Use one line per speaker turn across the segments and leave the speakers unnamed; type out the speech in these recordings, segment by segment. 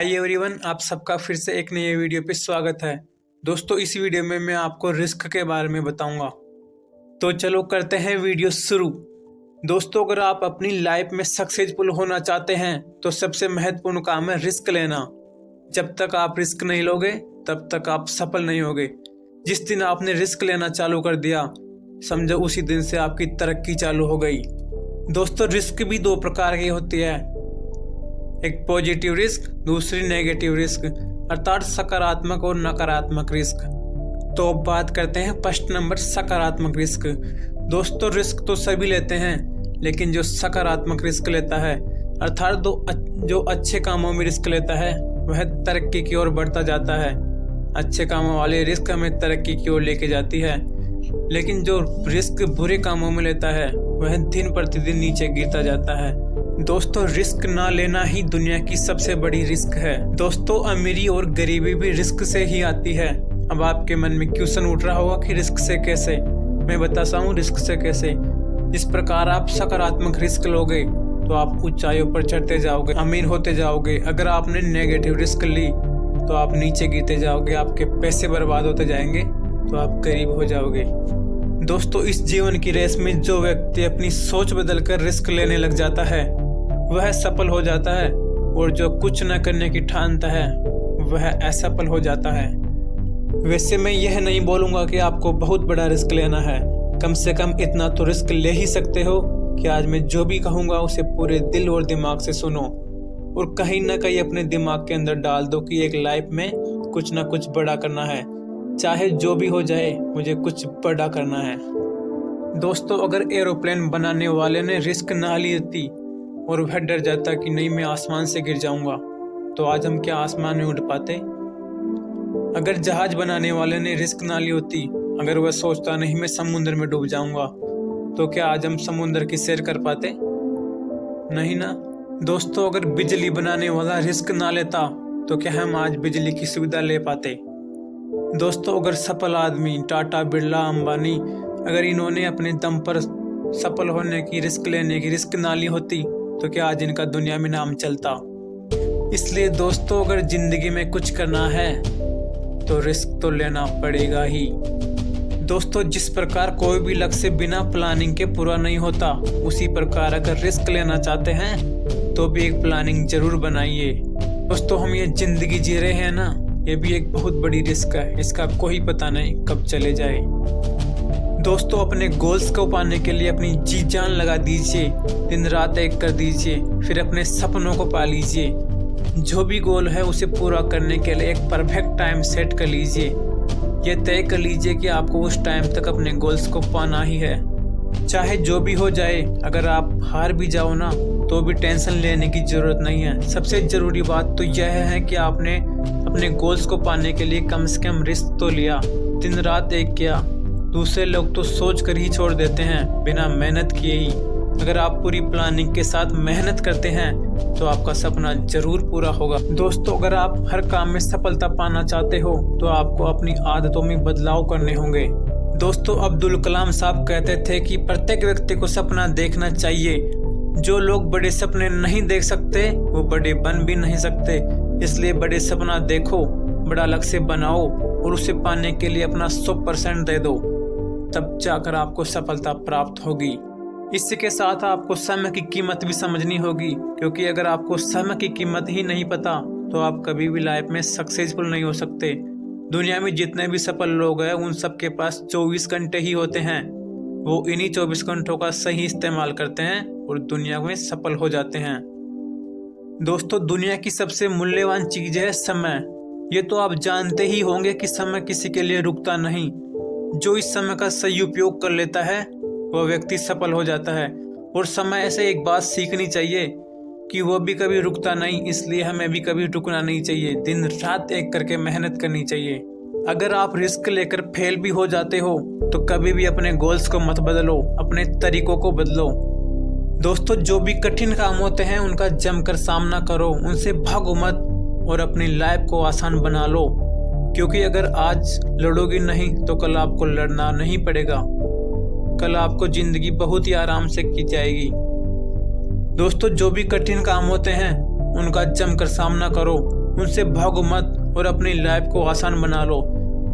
Hi everyone, आप सबका फिर से एक नए वीडियो पे स्वागत है। दोस्तों, इस वीडियो में मैं आपको रिस्क के बारे में बताऊंगा। तो चलो करते हैं वीडियो शुरू। दोस्तों, अगर आप अपनी लाइफ में सक्सेसफुल होना चाहते हैं तो सबसे महत्वपूर्ण काम है रिस्क लेना। जब तक आप रिस्क नहीं लोगे तब तक आप सफल नहीं होगे। जिस दिन आपने रिस्क लेना चालू कर दिया, समझो उसी दिन से आपकी तरक्की चालू हो गई। दोस्तों, रिस्क भी दो प्रकार की होती है, एक पॉजिटिव रिस्क, दूसरी नेगेटिव रिस्क, अर्थात सकारात्मक और नकारात्मक रिस्क। तो अब बात करते हैं फर्स्ट नंबर सकारात्मक रिस्क। दोस्तों, रिस्क तो सभी लेते हैं, लेकिन जो सकारात्मक रिस्क लेता है अर्थात जो अच्छे कामों में रिस्क लेता है वह तरक्की की ओर बढ़ता जाता है। अच्छे कामों वाले रिस्क हमें तरक्की की ओर लेके जाती है, लेकिन जो रिस्क बुरे कामों में लेता है वह दिन प्रतिदिन नीचे गिरता जाता है। दोस्तों, रिस्क ना लेना ही दुनिया की सबसे बड़ी रिस्क है। दोस्तों, अमीरी और गरीबी भी रिस्क से ही आती है। अब आपके मन में क्वेश्चन उठ रहा होगा कि रिस्क से कैसे। मैं बताता हूँ रिस्क से कैसे। जिस प्रकार आप सकारात्मक रिस्क लोगे तो आप ऊंचाइयों पर चढ़ते जाओगे, अमीर होते जाओगे। अगर आपने नेगेटिव रिस्क ली तो आप नीचे गिरते जाओगे, आपके पैसे बर्बाद होते जाएंगे, तो आप गरीब हो जाओगे। दोस्तों, इस जीवन की रेस में जो व्यक्ति अपनी सोच बदलकर रिस्क लेने लग जाता है वह सफल हो जाता है, और जो कुछ न करने की ठानता है वह असफल हो जाता है। वैसे मैं यह नहीं बोलूँगा कि आपको बहुत बड़ा रिस्क लेना है, कम से कम इतना तो रिस्क ले ही सकते हो कि आज मैं जो भी कहूँगा उसे पूरे दिल और दिमाग से सुनो, और कहीं ना कहीं अपने दिमाग के अंदर डाल दो कि एक लाइफ में कुछ ना कुछ बड़ा करना है, चाहे जो भी हो जाए मुझे कुछ बड़ा करना है। दोस्तों, अगर एरोप्लेन बनाने वाले ने रिस्क ना ली थी और वह डर जाता कि नहीं मैं आसमान से गिर जाऊंगा, तो आज हम क्या आसमान में उड़ पाते? अगर जहाज बनाने वाले ने रिस्क ना ली होती, अगर वह सोचता नहीं मैं समुद्र में डूब जाऊंगा, तो क्या आज हम समुद्र की सैर कर पाते? नहीं ना। दोस्तों, अगर बिजली बनाने वाला रिस्क ना लेता तो क्या हम आज बिजली की सुविधा ले पाते? दोस्तों, अगर सफल आदमी टाटा, बिरला, अंबानी, अगर इन्होंने अपने दम पर सफल होने की रिस्क लेने की रिस्क ना ली होती तो क्या आज इनका दुनिया में नाम चलता? इसलिए दोस्तों, अगर जिंदगी में कुछ करना है तो रिस्क तो लेना पड़ेगा ही। दोस्तों, जिस प्रकार कोई भी लक्ष्य बिना प्लानिंग के पूरा नहीं होता, उसी प्रकार अगर रिस्क लेना चाहते हैं तो भी एक प्लानिंग जरूर बनाइए। दोस्तों, हम ये जिंदगी जी रहे हैं ना, ये भी एक बहुत बड़ी रिस्क है, इसका कोई पता नहीं कब चले जाए। दोस्तों, अपने गोल्स को पाने के लिए अपनी जी जान लगा दीजिए, दिन रात एक कर दीजिए, फिर अपने सपनों को पा लीजिए। जो भी गोल है उसे पूरा करने के लिए एक परफेक्ट टाइम सेट कर लीजिए। ये तय कर लीजिए कि आपको उस टाइम तक अपने गोल्स को पाना ही है, चाहे जो भी हो जाए। अगर आप हार भी जाओ ना तो भी टेंशन लेने की जरूरत नहीं है। सबसे जरूरी बात तो यह है कि आपने अपने गोल्स को पाने के लिए कम से कम रिस्क तो लिया, दिन रात एक किया। दूसरे लोग तो सोच कर ही छोड़ देते हैं बिना मेहनत किए ही। अगर आप पूरी प्लानिंग के साथ मेहनत करते हैं तो आपका सपना जरूर पूरा होगा। दोस्तों, अगर आप हर काम में सफलता पाना चाहते हो तो आपको अपनी आदतों में बदलाव करने होंगे। दोस्तों, अब्दुल कलाम साहब कहते थे कि प्रत्येक व्यक्ति को सपना देखना चाहिए। जो लोग बड़े सपने नहीं देख सकते वो बड़े बन भी नहीं सकते। इसलिए बड़े सपना देखो, बड़ा लक्ष्य बनाओ और उसे पाने के लिए अपना 100% दे दो, तब जाकर आपको सफलता प्राप्त होगी। इसी के साथ आपको समय की कीमत भी समझनी होगी, क्योंकि अगर आपको समय की कीमत ही नहीं पता तो आप कभी भी लाइफ में सक्सेसफुल नहीं हो सकते। दुनिया में जितने भी सफल लोग हैं उन सब के पास 24 घंटे ही होते हैं। वो इन्हीं 24 घंटों का सही इस्तेमाल करते हैं और दुनिया में सफल हो जाते हैं। दोस्तों, दुनिया की सबसे मूल्यवान चीज है समय। ये तो आप जानते ही होंगे कि समय किसी के लिए रुकता नहीं। जो इस समय का सही उपयोग कर लेता है वह व्यक्ति सफल हो जाता है। और समय ऐसे एक बात सीखनी चाहिए कि वो भी कभी रुकता नहीं, इसलिए हमें भी कभी रुकना नहीं चाहिए। दिन रात एक करके मेहनत करनी चाहिए। अगर आप रिस्क लेकर फेल भी हो जाते हो तो कभी भी अपने गोल्स को मत बदलो, अपने तरीकों को बदलो। दोस्तों, जो भी कठिन काम होते हैं उनका जमकर सामना करो, उनसे भागो मत और अपनी लाइफ को आसान बना लो, क्योंकि अगर आज लड़ोगे नहीं तो कल आपको लड़ना नहीं पड़ेगा। कल आपको जिंदगी बहुत ही आराम से की जाएगी। दोस्तों, जो भी कठिन काम होते हैं उनका जमकर सामना करो, उनसे भागो मत और अपनी लाइफ को आसान बना लो,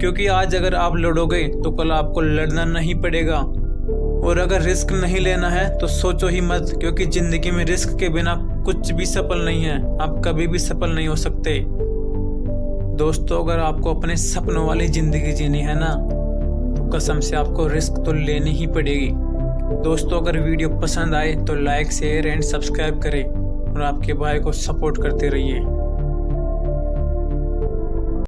क्योंकि आज अगर आप लड़ोगे तो कल आपको लड़ना नहीं पड़ेगा। और अगर रिस्क नहीं लेना है तो सोचो ही मत, क्योंकि जिंदगी में रिस्क के बिना कुछ भी सफल नहीं है। आप कभी भी सफल नहीं हो सकते। दोस्तों, अगर आपको अपने सपनों वाली जिंदगी जीनी है ना, तो कसम से आपको रिस्क तो लेनी ही पड़ेगी। दोस्तों, अगर वीडियो पसंद आए तो लाइक, शेयर एंड सब्सक्राइब करें और आपके भाई को सपोर्ट करते रहिए।